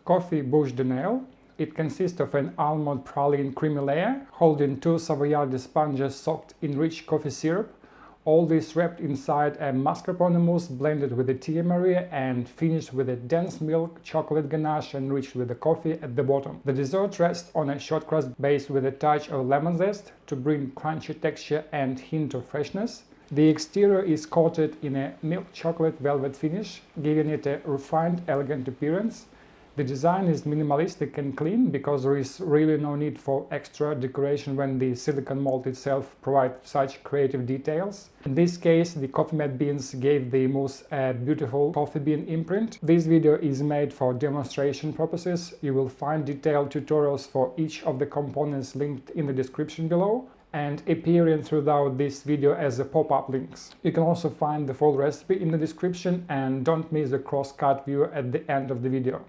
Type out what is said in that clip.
Coffee Bûche de Noël. It consists of an almond praline creamy layer holding 2 Savoyardi sponges soaked in rich coffee syrup. All this wrapped inside a mascarpone mousse blended with a tea Marie and finished with a dense milk chocolate ganache enriched with the coffee at the bottom. The dessert rests on a short crust base with a touch of lemon zest to bring crunchy texture and hint of freshness. The exterior is coated in a milk chocolate velvet finish, giving it a refined, elegant appearance. The design is minimalistic and clean because there is really no need for extra decoration when the silicone mold itself provides such creative details. In this case, the coffee mat beans gave the mousse a beautiful coffee bean imprint. This video is made for demonstration purposes. You will find detailed tutorials for each of the components linked in the description below and appearing throughout this video as a pop-up links. You can also find the full recipe in the description and don't miss the cross-cut view at the end of the video.